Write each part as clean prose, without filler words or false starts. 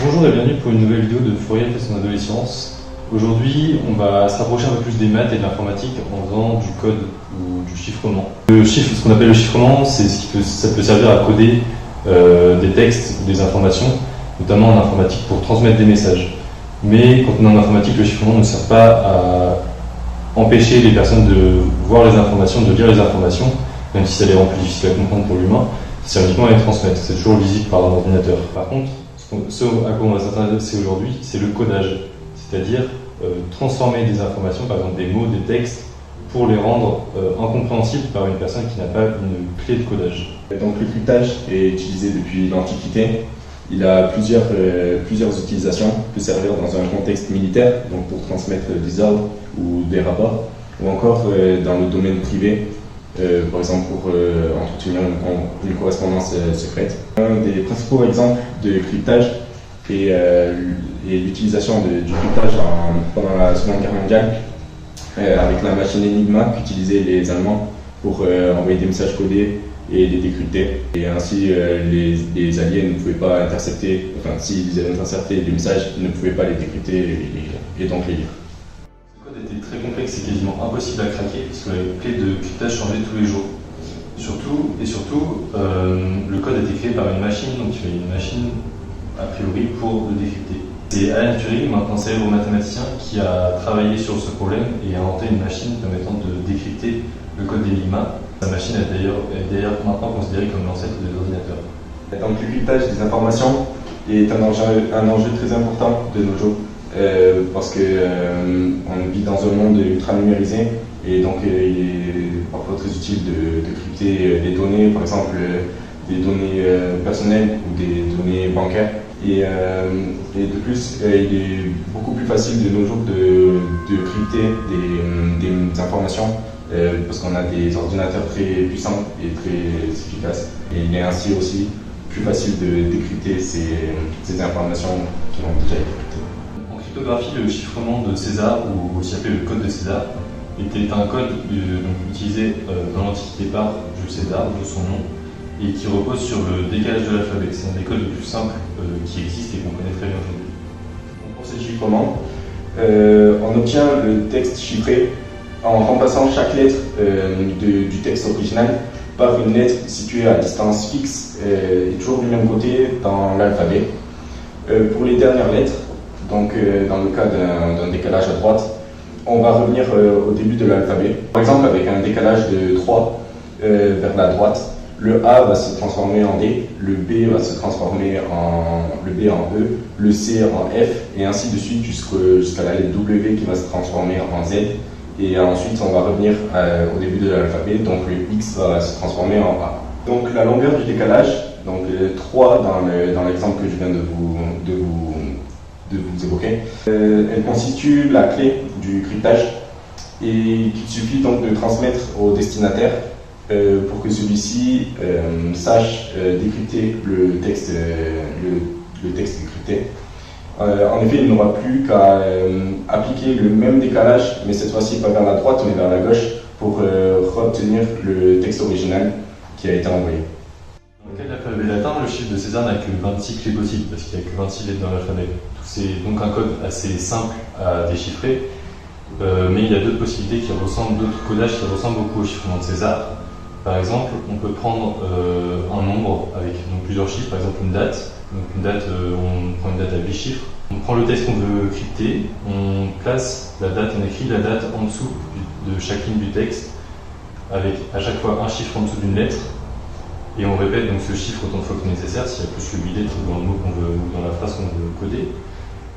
Bonjour et bienvenue pour une nouvelle vidéo de Fourier fait son adolescence. Aujourd'hui, on va se rapprocher un peu plus des maths et de l'informatique en faisant du code ou du chiffrement. Ce qu'on appelle le chiffrement, ça peut servir à coder des textes ou des informations, notamment en informatique pour transmettre des messages. Mais quand on est en informatique, le chiffrement ne sert pas à empêcher les personnes de voir les informations, de lire les informations, même si ça les rend plus difficiles à comprendre pour l'humain. Ça sert uniquement à les transmettre. C'est toujours lisible par un ordinateur. Par contre, ce à quoi on va s'intéresser aujourd'hui, c'est le codage, c'est-à-dire transformer des informations, par exemple des mots, des textes, pour les rendre incompréhensibles par une personne qui n'a pas une clé de codage. Donc le cryptage est utilisé depuis l'Antiquité. Il a plusieurs utilisations. Il peut servir dans un contexte militaire, donc pour transmettre des ordres ou des rapports, ou encore dans le domaine privé, par exemple pour entretenir une correspondance secrète. Un des principaux exemples de cryptage est l'utilisation du cryptage pendant la Seconde Guerre mondiale avec la machine Enigma qu'utilisaient les Allemands pour envoyer des messages codés et les décrypter. Et ainsi, les Alliés ne pouvaient pas intercepter, enfin, s'ils avaient intercepté les messages, ils ne pouvaient pas les décrypter et donc les lire. Ce code était très complexe et quasiment impossible à craquer, puisque la clé de cryptage changeait tous les jours. Surtout, le code a été créé par une machine, donc il fallait une machine a priori pour le décrypter. C'est Alan Turing, maintenant célèbre mathématicien, qui a travaillé sur ce problème et a inventé une machine permettant de décrypter le code d'Enigma. Sa machine est d'ailleurs maintenant considérée comme l'ancêtre des ordinateurs. Donc le cryptage des informations est un enjeu très important de nos jours parce qu'on vit dans un monde ultra numérisé et donc il est parfois très utile de crypter des données, par exemple des données personnelles ou des données bancaires. Et de plus, il est beaucoup plus facile de nos jours de crypter des informations parce qu'on a des ordinateurs très puissants et très efficaces. Et il est ainsi aussi plus facile de décrypter ces informations qui ont déjà été cryptées. En cryptographie, le chiffrement de César, ou aussi appelé le code de César, était un code utilisé dans l'Antiquité par Jules César, de son nom, et qui repose sur le décalage de l'alphabet. C'est un des codes les plus simples qui existent et qu'on connaît très bien aujourd'hui. Pour ce chiffrement, on obtient le texte chiffré en remplaçant chaque lettre du texte original par une lettre située à distance fixe et toujours du même côté dans l'alphabet. Pour les dernières lettres, donc dans le cas d'un décalage à droite, on va revenir au début de l'alphabet. Par exemple, avec un décalage de 3 vers la droite, le A va se transformer en D, le B va se transformer en E, le C en F, et ainsi de suite jusqu'à la lettre W qui va se transformer en Z. Et ensuite, on va revenir au début de l'alphabet, donc le X va se transformer en A. Donc la longueur du décalage, donc 3 dans l'exemple que je viens de vous évoquer, elle constitue la clé du cryptage et qu'il suffit donc de transmettre au destinataire pour que celui-ci sache décrypter le texte décrypté. En effet, il n'aura plus qu'à appliquer le même décalage, mais cette fois-ci pas vers la droite, mais vers la gauche, pour obtenir le texte original qui a été envoyé. Dans le cas de l'alphabet latin, le chiffre de César n'a que 26 clés possibles, parce qu'il n'y a que 26 lettres dans l'alphabet. C'est donc un code assez simple à déchiffrer, mais il y a d'autres possibilités d'autres codages qui ressemblent beaucoup au chiffrement de César. Par exemple, on peut prendre un nombre avec donc, plusieurs chiffres, par exemple une date. Donc une date, on prend une date à 8 chiffres. On prend le texte qu'on veut crypter, on place la date, on écrit la date en dessous de chaque ligne du texte, avec à chaque fois un chiffre en dessous d'une lettre. Et on répète donc ce chiffre autant de fois que nécessaire, s'il y a plus que 8 lettres dans le mot qu'on veut, ou dans la phrase qu'on veut coder.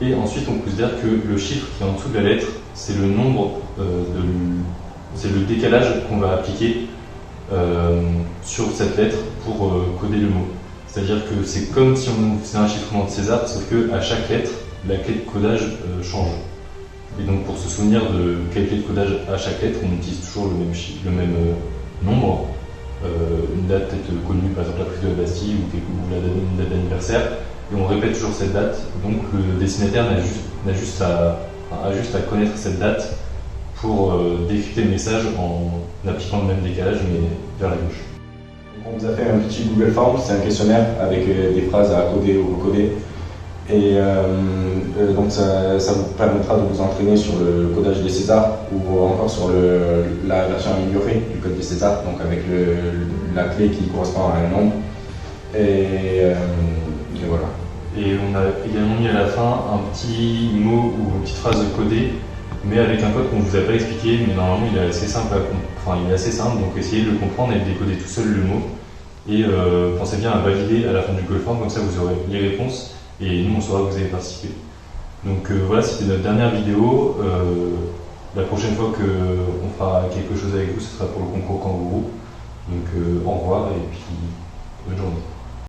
Et ensuite, on considère que le chiffre qui est en dessous de la lettre, c'est le nombre, c'est le décalage qu'on va appliquer sur cette lettre pour coder le mot. C'est-à-dire que c'est comme si on faisait un chiffrement de César, sauf qu'à chaque lettre, la clé de codage change. Et donc pour se souvenir de quelle clé de codage à chaque lettre, on utilise toujours le même nombre. Une date peut-être connue, par exemple la prise de la Bastille ou une date d'anniversaire, et on répète toujours cette date. Donc le destinataire a juste à connaître cette date pour décrypter le message en appliquant le même décalage mais vers la gauche. On vous a fait un petit Google Form, c'est un questionnaire avec des phrases à coder ou recoder. Et donc ça vous permettra de vous entraîner sur le codage des Césars ou encore sur la version améliorée du code des Césars, donc avec la clé qui correspond à un nombre. Et voilà. Et on a également mis à la fin un petit mot ou une petite phrase codée, mais avec un code qu'on ne vous a pas expliqué, mais normalement il est assez simple il est assez simple, donc essayez de le comprendre et de décoder tout seul le mot. Et pensez bien à valider à la fin du call form, comme ça vous aurez les réponses et nous on saura que vous avez participé. Donc voilà, c'était notre dernière vidéo. La prochaine fois qu'on fera quelque chose avec vous, ce sera pour le concours Kangourou. Donc au revoir et puis bonne journée.